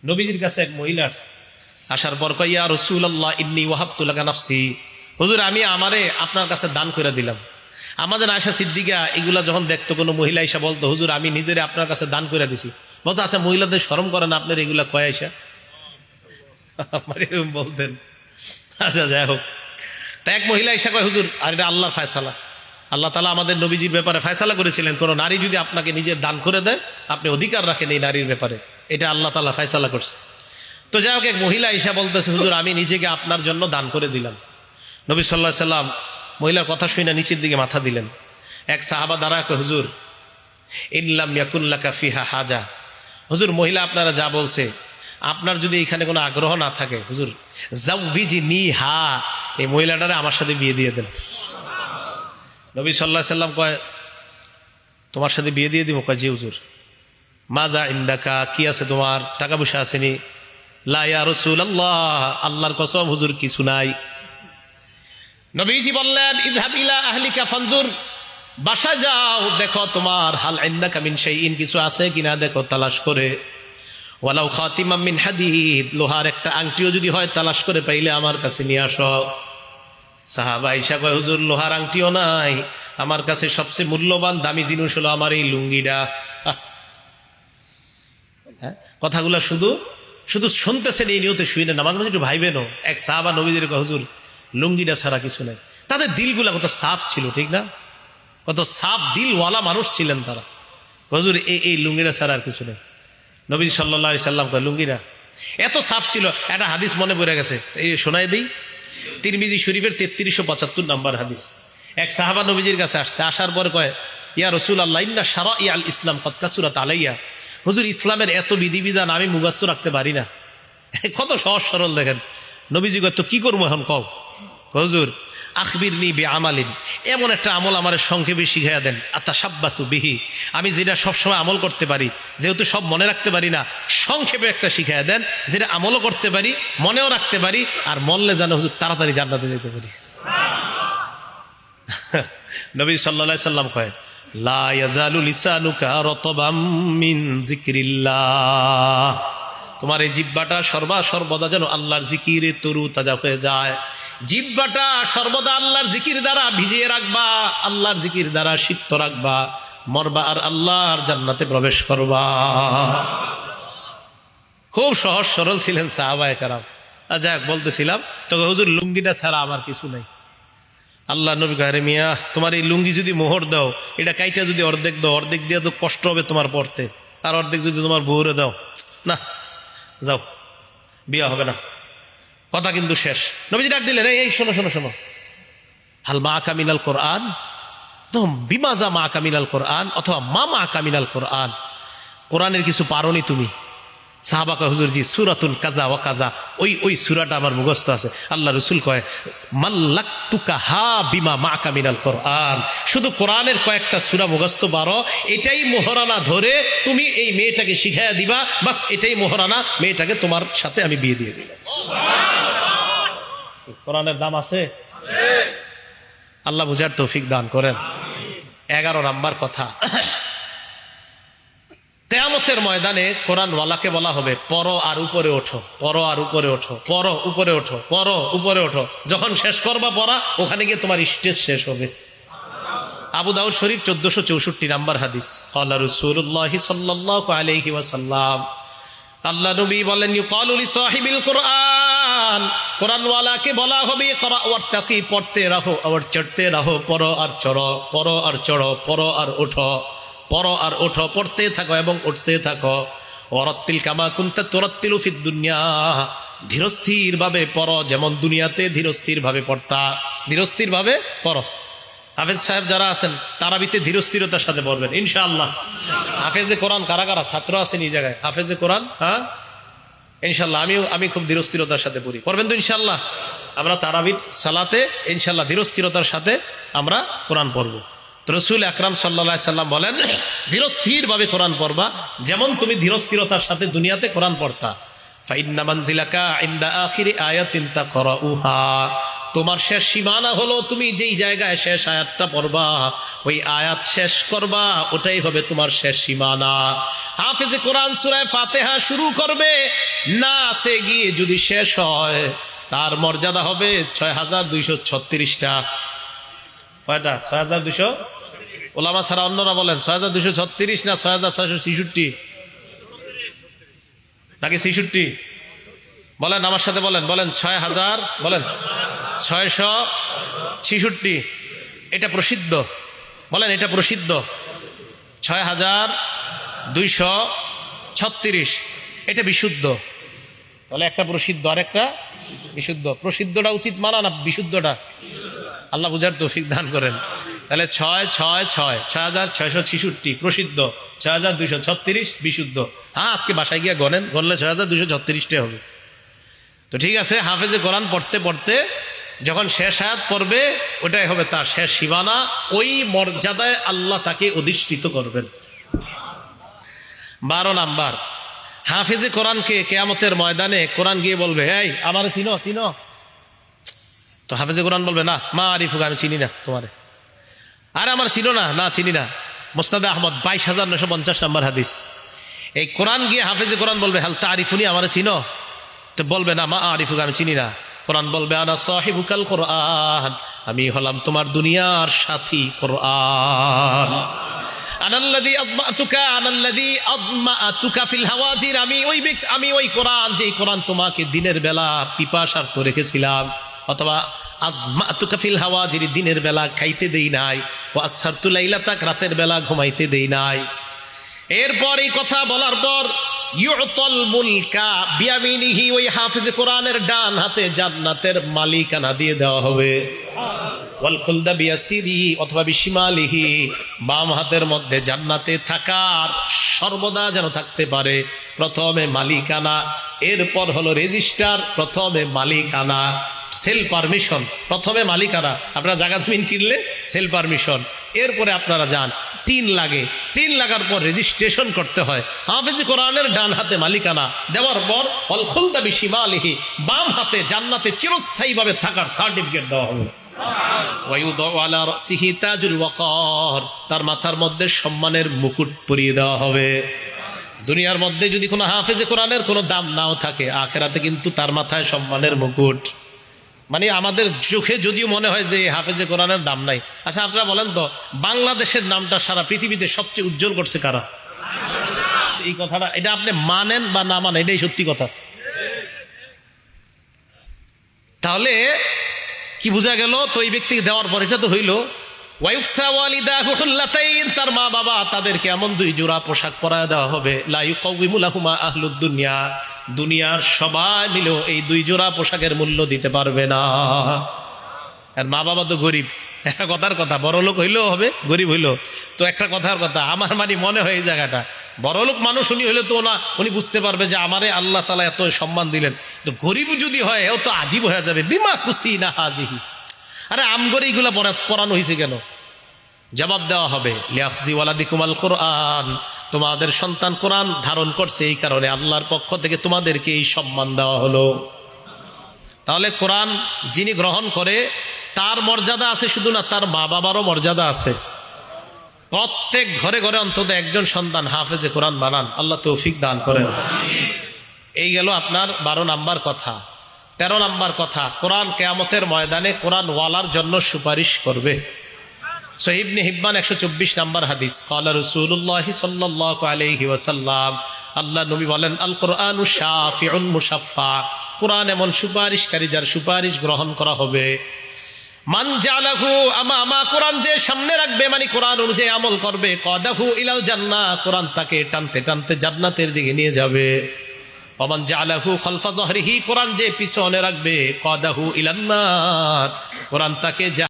নবীজির কাছে এক মহিলা আসার পর কয়, ইয়া রাসূলুল্লাহ ইন্নী ওয়াহাবতু লাকা নাফসি, হুজুর আমি আমারে আপনার কাছে দান করে দিলাম। আমাদের আয়েশা সিদ্দিকা এগুলা যখন দেখতো, কোনো মহিলা এসে বলতো, হুজুর আমি নিজেরে আপনার কাছে দান করে দিছি, বলতো আচ্ছা মহিলাদের শরম করেন আপনার এগুলা কয় আয়েশা? আমার এরকম বলতেন। আচ্ছা যাই হোক, তা এক মহিলা এসে কয়, হুজুর আর এটা আল্লাহর ফায়সালা, আল্লাহ তাআলা আমাদের নবীজির ব্যাপারে ফায়সালা করেছিলেন, কোনো নারী যদি আপনাকে নিজের দান করে দেয় আপনি অধিকার রাখেন এই নারীর ব্যাপারে, এটা আল্লাহ তাআলা ফায়সালা করছে। তো যাই হোক, এক মহিলা এসে বলতেছে, হুজুর আমি নিজেকে আপনার জন্য দান করে দিলাম। নবী সাল্লাল্লাহু আলাইহি সাল্লাম মহিলার কথা শুনে নিচের দিকে মাথা দিলেন। এক সাহাবা দাঁড়ায় কয়, হুজুর ইনলাম ইয়াকুন লাকা ফিহা হাজা, হুজুর মহিলা আপনারা যা বলছে, আপনার যদি এখানে কোনো আগ্রহ না থাকে, হুজুর যাওয়িজনিহা, এই মহিলাটারে আমার সাথে বিয়ে দিয়ে দেন। নবী সাল্লাল্লাহু আলাইহি সাল্লাম কয়, তোমার সাথে বিয়ে দিয়ে দিব? কয় জি হুজুর। মাজা ইন্দাকা, কি আছে তোমার, টাকা পয়সা আসেনি? লা ইয়া রাসূলুল্লাহ, আল্লাহর কসম হুজুর কিছু নাই। নবীজি বললেন, ইযহাব ইলা আহলিকা ফানজুর, বাসায় যাও দেখো তোমার হাল ইন্দাকা মিন শাইইন, কিছু আছে কিনা দেখো তালাশ করে। ওয়ালাউ খাতিমাম মিন হাদিদ, লোহার একটা আংটিও যদি হয় তালাশ করে পাইলে আমার কাছে নিয়ে আসো। সাহাবা আয়েশা কয়, হুজুর লোহার আংটিও নাই, আমার কাছে সবচেয়ে মূল্যবান দামি জিনিস হলো আমার এই লুঙ্গিটা। কথাগুলা শুধু শুধু শুনতেছেন, এই নিয়তে শুই না, মাঝে মাঝে একটু ভাইবেনও। এক সাহাবা নবীজির কয়, হুজুর লুঙ্গিটা ছাড়া কিছু নাই। তাদের দিলগুলা কত সাফ ছিল, ঠিক না? কত সাফ দিলওয়ালা মানুষ ছিলেন তারা। হুজুর এই লুঙ্গিটা ছাড়া আর কিছু নেই। নবী সাল্লাল্লাহু আলাইহি সাল্লাম কয়, লুঙ্গিটা এত সাফ ছিল। একটা হাদিস মনে পড়ে গেছে, এই শোনায় দিই। তিরমিজি শরীফের 3375 নম্বর হাদিস। এক সাহাবা নবীজির কাছে আসছে, আসার পরে কয়, ইয়া রাসূলুল্লাহ ইন্না শারা'i আল ইসলাম কদ কাসুরাত আলাইয়া, হুজুর ইসলামের এত বিধিবিধান আমি মুখস্থ রাখতে পারি না। কত সহজ সরল দেখেন। নবীজি কয়, তো কি করবো এখন কও? হুজুর আখবিরনি বিআমালিন, এমন একটা আমল আমার সংক্ষেপে শিখাইয়া দেন, আতাশাব্বাসু বিহি, আমি যেটা সবসময় আমল করতে পারি, যেহেতু সব মনে রাখতে পারি না, সংক্ষেপে একটা শিখাইয়া দেন যেটা আমলও করতে পারি, মনেও রাখতে পারি, আর মরলে যেন হুজুর তাড়াতাড়ি জান্নাতে যেতে পারি। নবী সাল্লাল্লাহু আলাইহি সাল্লাম কয়, লা ইয়াজালু লিসানুকা রাতবাম মিন যিকরিল্লাহ, তোমার এই জিহ্বাটা সর্বদা যেন আল্লাহর জিকিরে তরু তাজা হয়ে যায়। জিহ্বাটা সর্বদা আল্লাহর জিকির দ্বারা ভিজিয়ে রাখবা, আল্লাহর জিকির দ্বারা সিক্ত রাখবা, মরবা আর আল্লাহর জান্নাতে প্রবেশ করবা। খুব সহজ সরল ছিলেন সাহাবায়ে কেরাম। যাক বলতেছিলাম, তোকে হুজুর লুঙ্গিটা ছাড়া আমার কিছু নাই। আল্লাহ নবী কয়, মিয়া তোমার এই লুঙ্গি যদি মোহর দাও, এটা কাইটা যদি অর্ধেক দাও, অর্ধেক দিয়ে তো কষ্ট হবে তোমার পড়তে, আর অর্ধেক যদি তোমার বউরে দাও, না যাও, বিয়া হবে না। কথা কিন্তু শেষ। নবীজি ডাক দিলেন, এই শোনো শোনো শোনো, হাল মা কামিনাল কোরআন, বিমাজা মা কামিনাল কোরআন, অথবা মা কামিনাল কোরআন, কোরআনের কিছু পারোনি তুমি? সাহাবা কয়, হুজুর জি সূরাতুল কাজা ওয়া কাজা, ওই সূরাটা আমার মুখস্থ আছে। আল্লাহ রাসূল কয়, মাল্লাকতুকা হা বিমা মা কামিনাল কোরআন, শুধু কোরআনের কয়েকটা সূরা মুখস্থ পারো, এটাই মোহরানা ধরে তুমি এই মেয়েটাকে শিখাইয়া দিবা, বাস এটাই মোহরানা, মেয়েটাকে তোমার সাথে আমি বিয়ে দিয়ে দিলাম। কোরআনের দাম আছে। আল্লাহ বুঝার তৌফিক দান করেন। 11 নাম্বার কথা, কিয়ামতের ময়দানে কোরআনওয়ালাকে বলা হবে, পড়ো আর উপরে ওঠো, পড়ো আর উপরে ওঠো, পড়ো উপরে ওঠো, পড়ো উপরে ওঠো। যখন শেষ করবা পড়া, ওখানে গিয়ে তোমার স্টেজ শেষ হবে। আবু দাউদ শরীফ 1464 নাম্বার হাদিস। ক্বালা রাসূলুল্লাহ সাল্লাল্লাহু আলাইহি ওয়াসাল্লাম, আল্লাহ নবী বলেন, ইউকালু লিসাহিবিল কোরআন, কোরআনওয়ালাকে বলা হবে, ইকরা ওয়ারতাকি, পড়তে রাখো আর চড়তে রাখো, পড়ো আর চড়ো, পড়ো আর চড়ো, পড়ো আর ওঠো, পড়ো আর ওঠো, পড়তে থাকো এবং উঠতে থাকো। ওয়ারাত্তিল কামা কুনতা তুরাত্তিলু ফিদ দুনিয়া, ধীরস্থির ভাবে পড়ো, যেমন দুনিয়াতে ধীরস্থির ভাবে পড়তা, ধীরস্থির ভাবে পড়ো। হাফেজ সাহেব যারা আছেন তারাবিতে ধীরস্থিরতার সাথে পড়বেন ইনশাআল্লাহ। হাফেজে কোরআন কারা কারা ছাত্র আছেন এই জায়গায়? হাফেজে কোরআন, হ্যাঁ ইনশাআল্লাহ। আমি খুব ধীরস্থিরতার সাথে পড়ি, পড়বেন তো ইনশাআল্লাহ? আমরা তারাবির সালাতে ইনশাআল্লাহ ধীরস্থিরতার সাথে আমরা কোরআন পড়বো। তো রাসূল আকরাম সাল্লাল্লাহু আলাইহি সাল্লাম বলেন, ধীরস্থির ভাবে কোরআন পড়বা, যেমন তুমি ধীরস্থিরতার সাথে দুনিয়াতে কোরআন পড়তা। ফাইন্না মানজিলাকা ইনদা আখিরি আয়াতিন তাকরাউহা, তোমার শেষ সীমানা হলো তুমি যেই জায়গায় শেষ আয়াতটা পড়বা, ওই আয়াত শেষ করবা, ওটাই হবে তোমার শেষ সীমানা। হাফেজে কোরআন সূরা ফাতিহা শুরু করবে, না সে গিয়ে যদি শেষ হয়, তার মর্যাদা হবে ৬,২৩৬টা। কয়টা? ৬,২০০। ওলামা ছাড়া অন্যরা বলেন ৬,২৩৬ না ৬,৬৬৬ নাকি ৬৬? বলেন আমার সাথে, বলেন ৬,০০০, বলেন ৬৬৬। এটা প্রসিদ্ধ, বলেন এটা প্রসিদ্ধ। ৬,২৩৬, এটা বিশুদ্ধ। তাহলে একটা প্রসিদ্ধ আর একটা বিশুদ্ধ। প্রসিদ্ধটা উচিত মানা না বিশুদ্ধটা? আল্লাহ বুঝার তৌফিক দান করেন। তাহলে ৬,৬৬৬ প্রসিদ্ধ, ৬,২৩৬ বিশুদ্ধ। হ্যাঁ, আজকে বাসায় গিয়ে গনেন, গনলে ৬,২৩৬ হবে। তো ঠিক আছে, হাফেজে কোরআন পড়তে পড়তে যখন শেষ আয়াত পড়বে, ওটাই হবে তার শেষ সীমানা। ওই মর্যাদায় আল্লাহ তাকে অধিষ্ঠিত করবেন। ১২ নাম্বার, হাফেজে কোরআনকে কিয়ামতের ময়দানে কোরআন গিয়ে বলবে, এই আমার চিনো চিনো? তো হাফেজে কোরআন বলবে, না মা আরিফুক, আমি চিনি না তোমারে। আরে আমার চিনো না? না চিনি না। মুসনাদে আহমদ ২২,৯৫০ নম্বর হাদিস। এই কোরআন গিয়ে হাফেজে কোরআন বলবে, হাল তারিফুনি, আমার চিনো? তো বলবে, না মা আরিফুক, আমি চিনি না। কোরআন বলবে, আনা সাহিবুকাল কোরআন, আমি হলাম তোমার দুনিয়ার সাথী কোরআন। আনাল্লাযী আযমাতুকা আনাল্লাযী আযমাতুকা ফিল হাওয়াজির, আমি ওই কোরআন, যেই কোরআন তোমাকে দিনের বেলা পিপাসার্ত রেখেছিলাম, অথবা আযমাতুকা ফিল হাওয়াজির, দিনের বেলা খাইতে দেই নাই, ওয়া আসহারতু লাইলাতাক, রাতের বেলা ঘুমাইতে দেই নাই। এরপর এই কথা বলার পর ইউতল মুলকা বিয়ামিনিহি, ওই হাফেজে কোরআনের ডান হাতে জান্নাতের মালিকানা দিয়ে দেওয়া হবে। ওয়াল খুলদা বিয়াসিরিহি, অথবা বিশিমালিহি, বাম হাতের মধ্যে জান্নাতে থাকার সর্বদা যেন থাকতে পারে। প্রথমে মালিকানা, এরপর হলো রেজিস্টার, প্রথমে মালিকানা, সেল পারমিশন, প্রথমে মালিকানা। আপনারা জায়গা জমিন কিনলে সেল পারমিশন, এরপরে আপনারা যান, টিন লাগে, টিন লাগার পর রেজিস্ট্রেশন করতে হয়। হাফেজে কোরআনের ডান হাতে মালিকানা দেওয়ার পর ওয়াল খুলদা বিশিমালিহি, বাম হাতে জান্নাতে চিরস্থায়ীভাবে থাকার সার্টিফিকেট দেওয়া হবে। ওয়ায়ুদাউ আলা রাসিহি তাজুল ওয়াকার, তার মাথার মধ্যে সম্মানের মুকুট পরিয়ে দেওয়া হবে। দুনিয়ার মধ্যে যদি কোনো হাফেজে কোরআনের কোনো দাম নাও থাকে, আখিরাতে কিন্তু তার মাথায় সম্মানের মুকুট। মানে আমাদের চোখে যদিও মনে হয় যে হাফেজে কোরআনের দাম নাই। আচ্ছা আপনারা বলেন তো, বাংলাদেশের নামটা সারা পৃথিবীতে সবচেয়ে উজ্জ্বল করছে কারা? এই কথাটা, এটা আপনি মানেন বা না মানেন, এটাই সত্যি কথা। তাহলে কি বোঝা গেল? তো এই ব্যক্তিকে দেওয়ার পর এটা তো হইল ওয়ায়ুকসা ওয়ালিদাহু হুল্লাতাইন, তার মা বাবা তাদেরকে এমন ২ জোড়া পোশাক পরায় দেওয়া হবে। লা ইউকাউইমু লাহুমা আহলুদ দুনিয়া, দুনিয়ার সবাই মিলেও এই ২ জোড়া পোশাকের মূল্য দিতে পারবে না। আর মা বাবা তো গরিব, একটা কথার কথা, বড় লোক হইলেও হবে, গরিব হইলেও তো একটা কথার কথা। আমার মানে মনে হয় এই জায়গাটা, বড় লোক মানুষ উনি হইলে তো না, উনি বুঝতে পারবে যে আমারে আল্লাহ তাআলা এত সম্মান দিলেন। তো গরিব যদি হয়, এও তো আজীব হয়ে যাবে। বিমা খুশি না হাজিহি, আরে আমগরে এইগুলা পড়ানো হয়েছে কেন? জবাব দেওয়া হবে, লিয়াখজি ওয়ালাদিকুমাল কোরআন, তোমাদের সন্তান কোরআন ধারণ করছে, এই কারণে আল্লাহর পক্ষ থেকে তোমাদেরকে এই সম্মান দেওয়া হলো। তাহলে কোরআন যিনি গ্রহণ করে তার মর্যাদা আছে শুধু না, তার মা বাবারও মর্যাদা আছে। প্রত্যেক ঘরে ঘরে অন্তত একজন সন্তান হাফেজে কোরআন বানান, আল্লাহ তৌফিক দান করেন। এই গেল আপনার ১২ নাম্বার কথা। ১৩ নাম্বার কথা, কোরআন কিয়ামতের ময়দানে কোরআন ওয়ালার জন্য সুপারিশ করবে। সহিহ ইবনে হিব্বান ১২৪ নাম্বার হাদিস, ক্বালা রাসূলুল্লাহ সাল্লাল্লাহু আলাইহি ওয়াসাল্লাম, আল্লাহ নবী বলেন, আল কোরআনু শাফিউন মুশাফফা, কোরআন এমন সুপারিশকারী যার সুপারিশ গ্রহণ করা হবে। মান জালাহু আমামা, কোরআন যে সামনে রাখবে, মানে কোরআন অনুযায়ী আমল করবে, কাদাহু ইলাল জান্নাহ, কোরআন তাকে টানতে টানতে জান্নাতের দিকে নিয়ে যাবে। ওমান জালাহু খালফা যহরিহি, কোরআন যে পিছনে রাখবে, কাদাহু ইলান নার, কোরআন তাকে